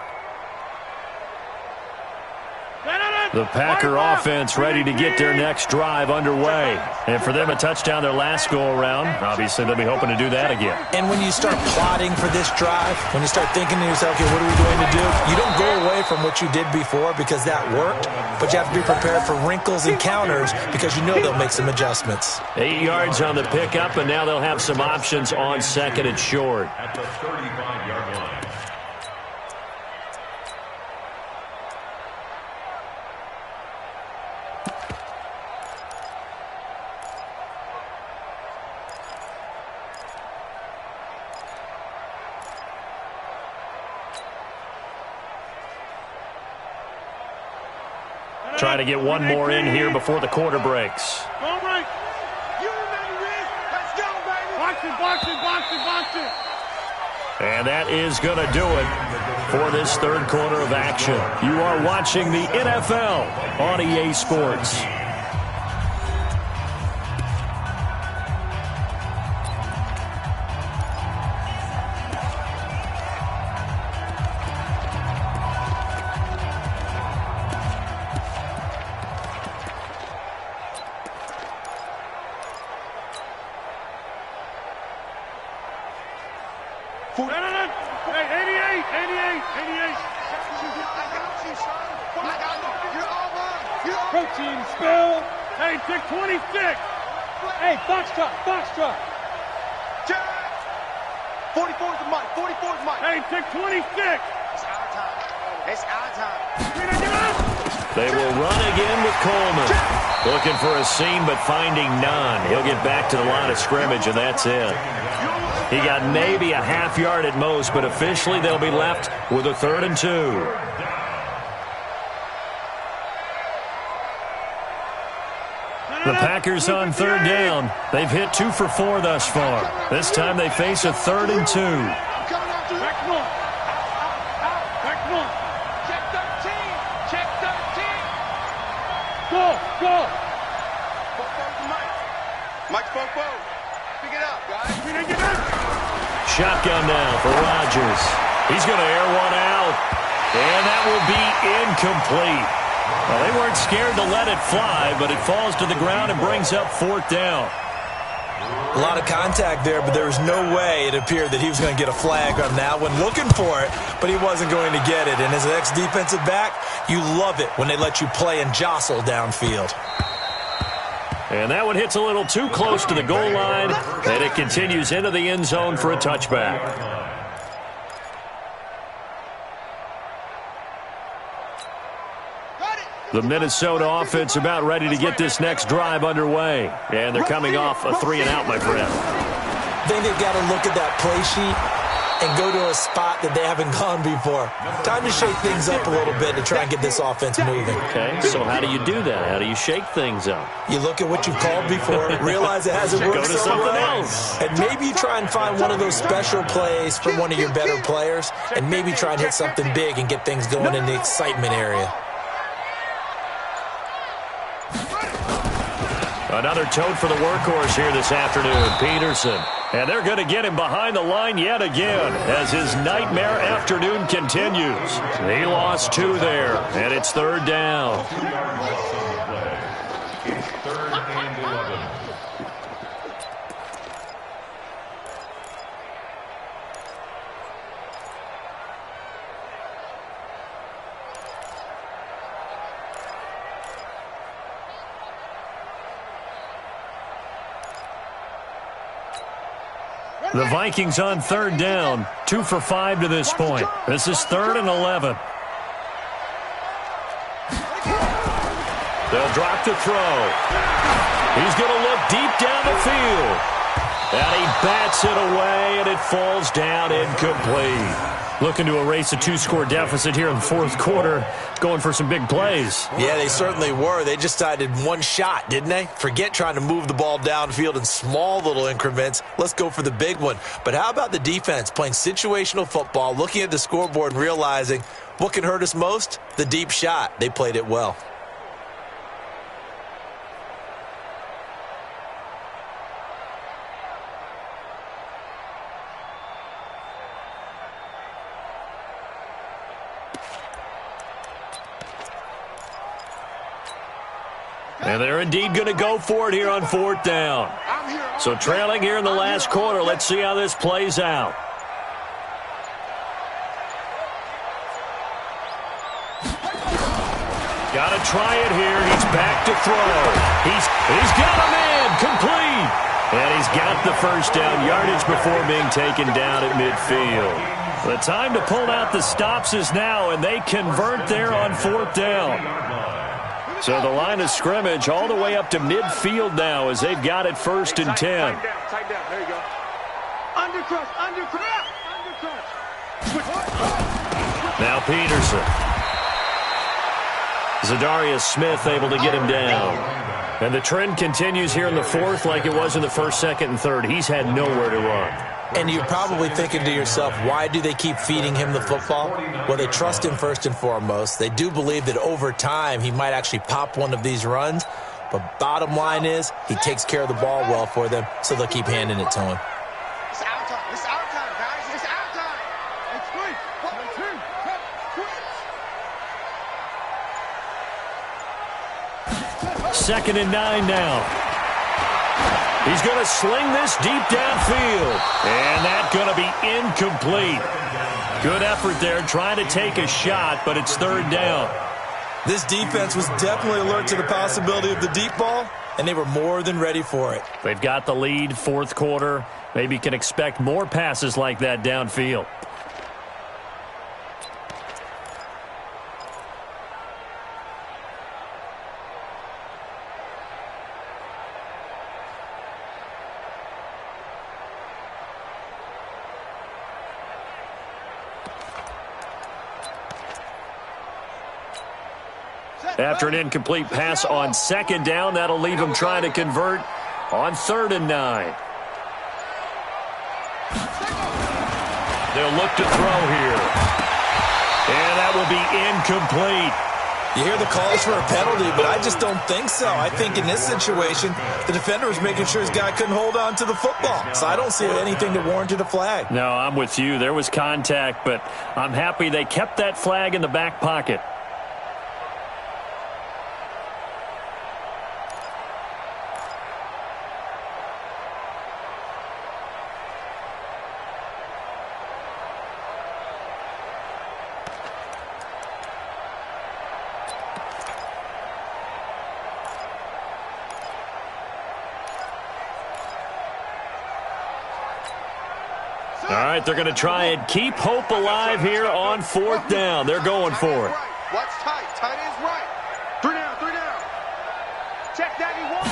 The Packer offense ready to get their next drive underway. And for them, a touchdown their last go-around. Obviously, they'll be hoping to do that again. And when you start plotting for this drive, when you start thinking to yourself, okay, what are we going to do? You don't go away from what you did before because that worked, but you have to be prepared for wrinkles and counters because you know they'll make some adjustments. 8 yards on the pickup, and now they'll have some options on second and short. At the 35-yard line. Trying to get one more in here before the quarter breaks. Go right. You remember this. Let's go, baby. Box it. And that is going to do it for this third quarter of action. You are watching the NFL on EA Sports. Protein spill. Hey, pick 26. Hey, box truck. 44's the mic. Hey, pick 26. It's our time. They will run again with Coleman. Looking for a seam, but finding none. He'll get back to the line of scrimmage, and that's it. He got maybe a half yard at most, but officially they'll be left with a 3rd and 2. The Packers on third down. They've hit 2 for 4 thus far. This time they face a 3rd and 2. Back one. Check 13. Mike Fofo. Pick it up, guys. Shotgun now for Rodgers. He's going to air one out. And that will be incomplete. Well, they weren't scared to let it fly, but it falls to the ground and brings up 4th down. A lot of contact there, but there was no way it appeared that he was going to get a flag on that one. Looking for it, but he wasn't going to get it. And as an ex-defensive back, you love it when they let you play and jostle downfield. And that one hits a little too close to the goal line, and it continues into the end zone for a touchback. The Minnesota offense about ready to get this next drive underway. And they're coming off a 3-and-out, my friend. I think they've got to look at that play sheet and go to a spot that they haven't gone before. Time to shake things up a little bit to try and get this offense moving. Okay, so how do you do that? How do you shake things up? You look at what you've called before, realize it hasn't worked go to so something well, else. and maybe you try and find one of those special plays from one of your better players, and maybe try and hit something big and get things going in the excitement area. Another tote for the workhorse here this afternoon, Peterson. And they're going to get him behind the line yet again as his nightmare afternoon continues. He lost 2 there, and it's 3rd down. 2 yards left on the play. It's 3rd and 11. The Vikings on 3rd down, 2 for 5 to this point. This is 3rd and 11. They'll drop to throw. He's going to look deep down the field. And he bats it away, and it falls down incomplete. Looking to erase a 2-score deficit here in the 4th quarter, going for some big plays. Yeah, they certainly were. They just decided one shot, didn't they? Forget trying to move the ball downfield in small little increments. Let's go for the big one. But how about the defense playing situational football, looking at the scoreboard and realizing what can hurt us most? The deep shot. They played it well. And they're indeed going to go for it here on 4th down. So trailing here in the last quarter. Let's see how this plays out. Got to try it here. He's back to throw. He's got him in. Complete. And he's got the first down yardage before being taken down at midfield. The time to pull out the stops is now, and they convert there on 4th down. So the line of scrimmage all the way up to midfield now as they've got it 1st and 10. Tight down. There you go. Undercrush. Now Peterson. Zadarius Smith able to get him down. And the trend continues here in the 4th like it was in the 1st, 2nd, and 3rd. He's had nowhere to run. And you're probably thinking to yourself, why do they keep feeding him the football? Well, they trust him first and foremost. They do believe that over time he might actually pop one of these runs. But bottom line is he takes care of the ball well for them, so they'll keep handing it to him. It's our time. It's our time, guys. It's our time. It's free. 2nd and 9 now. He's going to sling this deep downfield. And that's going to be incomplete. Good effort there trying to take a shot, but it's 3rd down. This defense was definitely alert to the possibility of the deep ball, and they were more than ready for it. They've got the lead, 4th quarter. Maybe can expect more passes like that downfield. After an incomplete pass on 2nd down, that'll leave him trying to convert on 3rd and 9. They'll look to throw here. And that will be incomplete. You hear the calls for a penalty, but I just don't think so. I think in this situation, the defender was making sure his guy couldn't hold on to the football. So I don't see anything that warranted a flag. No, I'm with you. There was contact, but I'm happy they kept that flag in the back pocket. All right, they're going to try and keep hope alive here on 4th down. They're going for it. Watch tight. Tight is right. 3 down, 3 down. Check 91.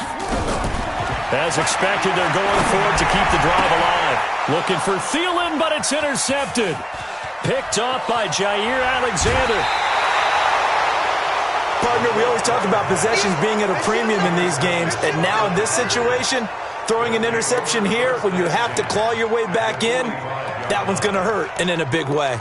As expected, they're going for it to keep the drive alive. Looking for Thielen, but it's intercepted. Picked off by Jair Alexander. Partner, we always talk about possessions being at a premium in these games, and now in this situation, throwing an interception here when you have to claw your way back in, that one's going to hurt, and in a big way.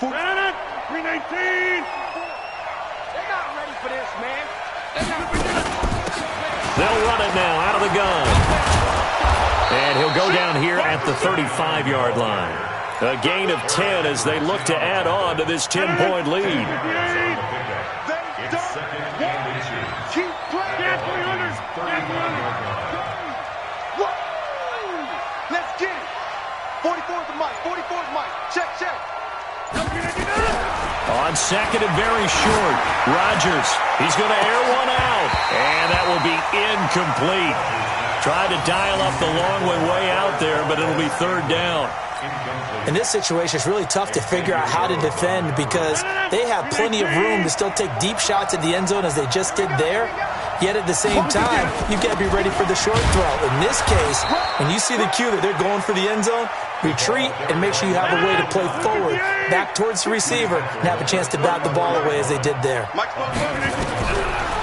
Brandon, 319. They're not ready for this, man. They'll run it now out of the gun. And he'll go down here at the 35-yard line. A gain of 10 as they look to add on to this 10-point lead. They don't keep playing. 300. Let's get it. 44's the mic. 44's mic. Check, check. On second and very short, Rodgers, he's going to air one out, and that will be incomplete. Tried to dial up the long way out there, but it'll be 3rd down. In this situation, it's really tough to figure out how to defend because they have plenty of room to still take deep shots at the end zone as they just did there. Yet at the same time, you've got to be ready for the short throw. In this case, when you see the cue that they're going for the end zone, retreat and make sure you have a way to play forward, back towards the receiver, and have a chance to bat the ball away as they did there.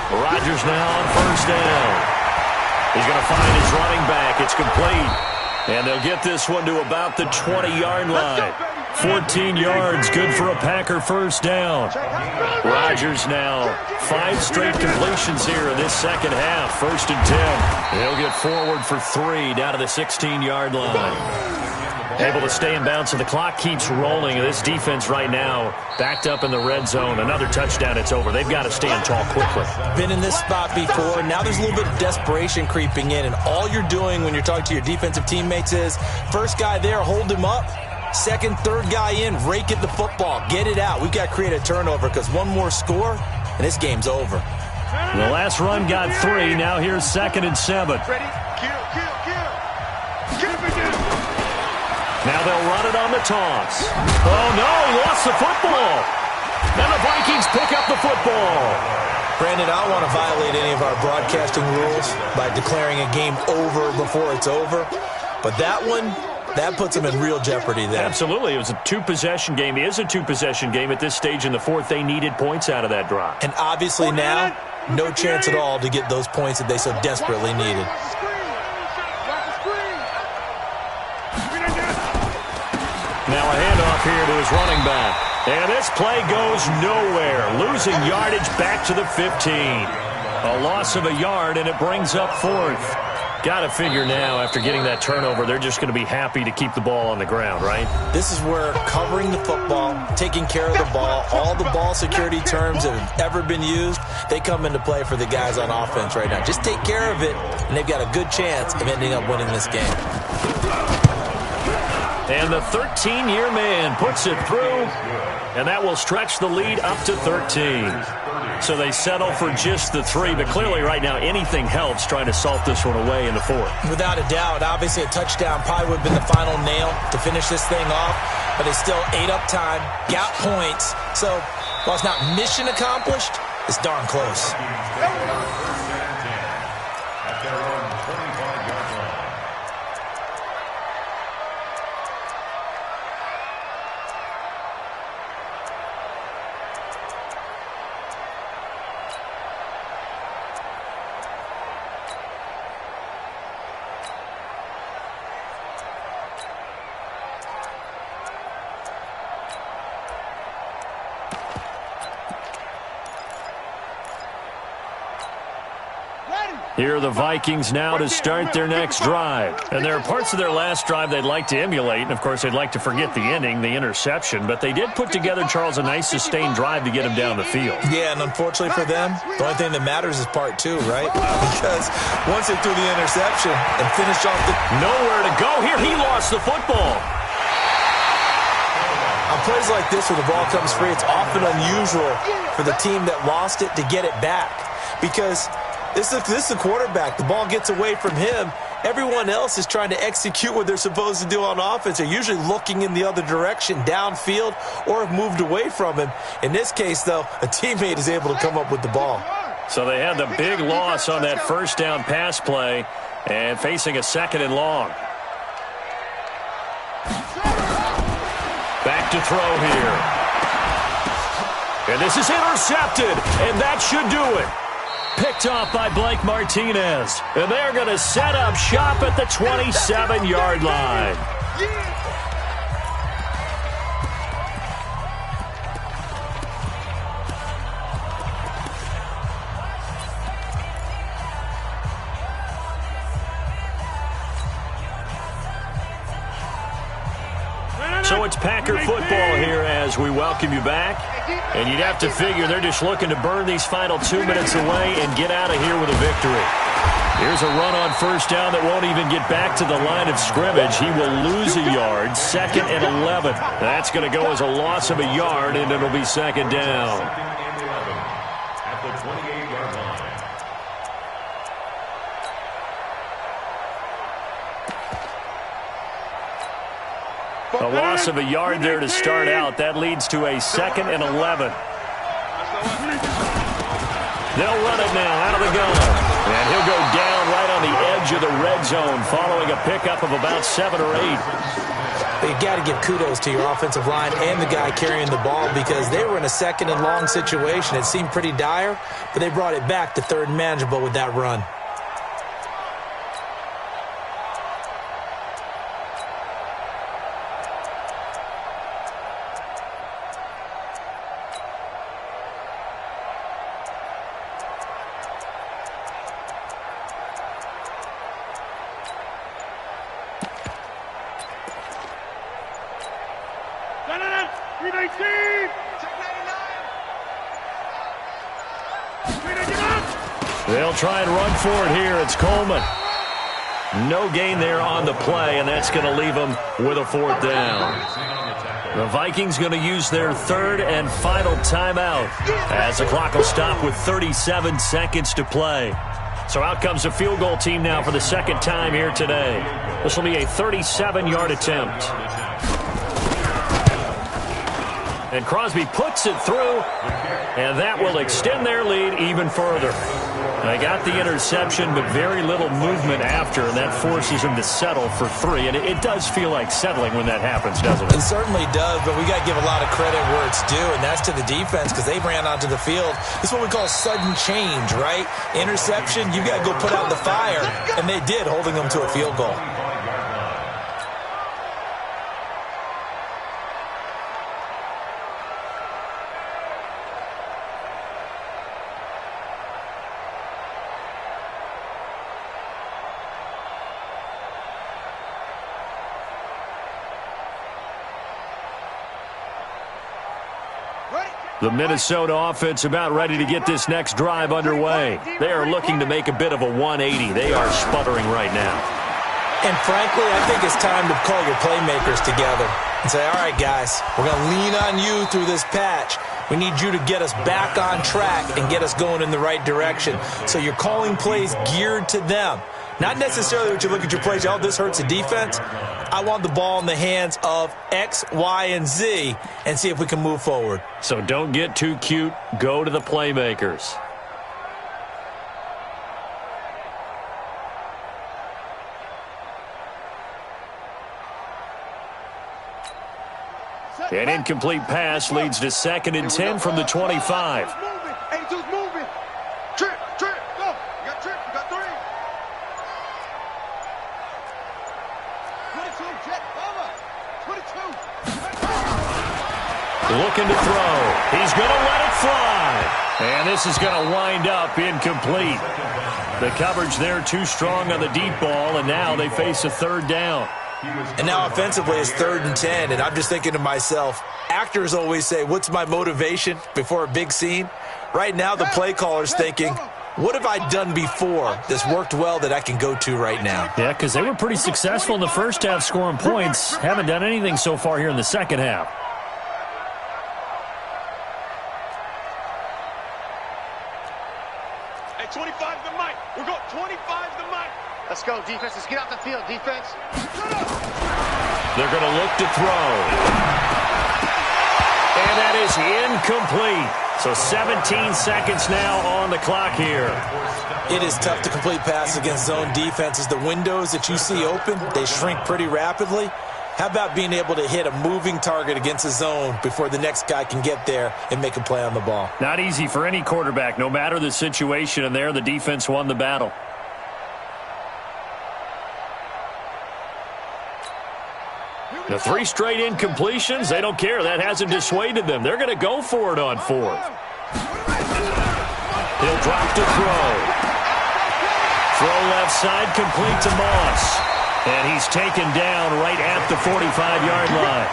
Rodgers now on 1st down. He's going to find his running back. It's complete. And they'll get this one to about the 20-yard line. 14 yards, good for a Packer 1st down. Rodgers now 5 straight completions here in this second half. 1st and 10. He'll get forward for 3 down to the 16-yard line. Able to stay in bounds, so the clock keeps rolling. This defense right now backed up in the red zone. Another touchdown, it's over. They've got to stand tall quickly. Been in this spot before. Now there's a little bit of desperation creeping in, and all you're doing when you're talking to your defensive teammates is first guy there, hold him up. Second, third guy in, rake at the football. Get it out. We've got to create a turnover because one more score, and this game's over. The last run got 3. Now here's 2nd and 7. Ready? Kill, kill, kill. Now they'll run it on the toss. Oh, no, he lost the football. And the Vikings pick up the football. Brandon, I don't want to violate any of our broadcasting rules by declaring a game over before it's over. But that one, that puts them in real jeopardy there. Absolutely. It was a 2-possession game. It is a 2-possession game at this stage in the 4th. They needed points out of that drive. And obviously now, no chance at all to get those points that they so desperately needed. Now a handoff here to his running back. And this play goes nowhere. Losing yardage back to the 15. A loss of a yard, and it brings up 4th. Got to figure now, after getting that turnover, they're just going to be happy to keep the ball on the ground, right? This is where covering the football, taking care of the ball, all the ball security terms that have ever been used, they come into play for the guys on offense right now. Just take care of it, and they've got a good chance of ending up winning this game. And the 13-year man puts it through, and that will stretch the lead up to 13. So they settle for just the 3, but clearly right now anything helps trying to salt this one away in the 4th. Without a doubt, obviously a touchdown probably would have been the final nail to finish this thing off, but they still ate up time, got points. So while it's not mission accomplished, it's darn close. Here are the Vikings now to start their next drive. And there are parts of their last drive they'd like to emulate. And, of course, they'd like to forget the ending, the interception. But they did put together, Charles, a nice sustained drive to get him down the field. Yeah, and unfortunately for them, the only thing that matters is part two, right? Because once they threw the interception and finished off the... Nowhere to go here. He lost the football. On plays like this where the ball comes free, it's often unusual for the team that lost it to get it back. Because... This is the quarterback. The ball gets away from him. Everyone else is trying to execute what they're supposed to do on offense. They're usually looking in the other direction, downfield, or have moved away from him. In this case, though, a teammate is able to come up with the ball. So they had the big loss on that first down pass play and facing a 2nd and long. Back to throw here. And this is intercepted, and that should do it. Picked off by Blake Martinez. And they're going to set up shop at the 27-yard line. So it's Packer football here as we welcome you back. And you'd have to figure they're just looking to burn these final 2 minutes away and get out of here with a victory. Here's a run on first down that won't even get back to the line of scrimmage. He will lose a yard, 2nd and 11. That's going to go as a loss of a yard, and it'll be 2nd down. At the 28-yard line. A loss of a yard there to start out. That leads to a 2nd and 11. They'll run it now out of the gun. And he'll go down right on the edge of the red zone following a pickup of about 7 or 8. You've got to give kudos to your offensive line and the guy carrying the ball because they were in a 2nd and long situation. It seemed pretty dire, but they brought it back to 3rd and manageable with that run. They'll try and run for it here. It's Coleman. No gain there on the play, and that's going to leave them with a 4th down. The Vikings going to use their 3rd and final timeout as the clock will stop with 37 seconds to play. So out comes the field goal team now for the 2nd time here today. This will be a 37-yard attempt. And Crosby puts it through, and that will extend their lead even further. They got the interception, but very little movement after, and that forces them to settle for 3. And it does feel like settling when that happens, doesn't it? It certainly does, but we got to give a lot of credit where it's due, and that's to the defense because they ran onto the field. This is what we call sudden change, right? Interception, you got to go put out the fire, and they did, holding them to a field goal. The Minnesota offense about ready to get this next drive underway. They are looking to make a bit of a 180. They are sputtering right now. And frankly, I think it's time to call your playmakers together and say, all right, guys, we're going to lean on you through this patch. We need you to get us back on track and get us going in the right direction. So you're calling plays geared to them. Not necessarily what you look at your plays, oh, this hurts the defense. I want the ball in the hands of X, Y, and Z and see if we can move forward. So don't get too cute. Go to the playmakers. An incomplete pass leads to 2nd and 10 from the 25. 82's moving. Trip, go. You got trip, you got 3. 22, jet, cover. 22. Looking to throw. He's going to let it fly. And And this is going to wind up incomplete. The coverage there too strong on the deep ball, and now they face a third down. And now offensively it's 3rd and 10, and I'm just thinking to myself, actors always say, what's my motivation before a big scene? Right now the play caller's thinking, what have I done before that's worked well that I can go to right now? Yeah, because they were pretty successful in the first half scoring points. Haven't done anything so far here in the second half. Hey, 25 to Mike. We're going 25 to Mike. Let's go, defense. Let's get out the field, defense. They're going to look to throw. And that is incomplete. So 17 seconds now on the clock here. It is tough to complete passes against zone defenses. The windows that you see open, they shrink pretty rapidly. How about being able to hit a moving target against a zone before the next guy can get there and make a play on the ball? Not easy for any quarterback, no matter the situation, and there the defense won the battle. The 3 straight incompletions, they don't care. That hasn't dissuaded them. They're going to go for it on 4th. He'll drop to throw. Throw left side, complete to Moss. And he's taken down right at the 45-yard line.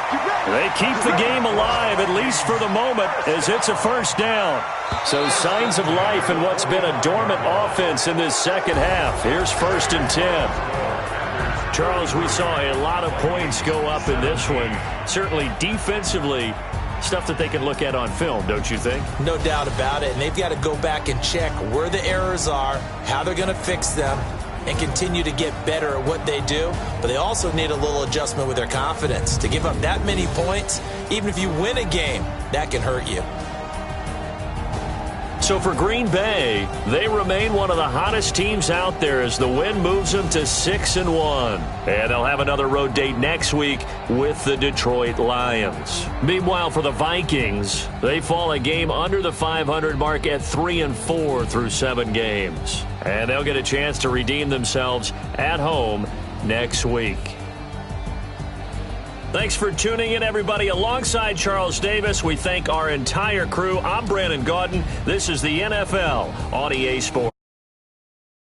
They keep the game alive, at least for the moment, as it's a first down. So signs of life in what's been a dormant offense in this second half. Here's 1st and 10. Charles, we saw a lot of points go up in this one. Certainly defensively, stuff that they can look at on film, don't you think? No doubt about it. And they've got to go back and check where the errors are, how they're going to fix them, and continue to get better at what they do. But they also need a little adjustment with their confidence. To give up that many points, even if you win a game, that can hurt you. So for Green Bay, they remain one of the hottest teams out there as the win moves them to 6-1. And they'll have another road date next week with the Detroit Lions. Meanwhile, for the Vikings, they fall a game under the 500 mark at 3-4 through 7 games. And they'll get a chance to redeem themselves at home next week. Thanks for tuning in, everybody. Alongside Charles Davis, we thank our entire crew. I'm Brandon Gaudin. This is the NFL on EA Sports.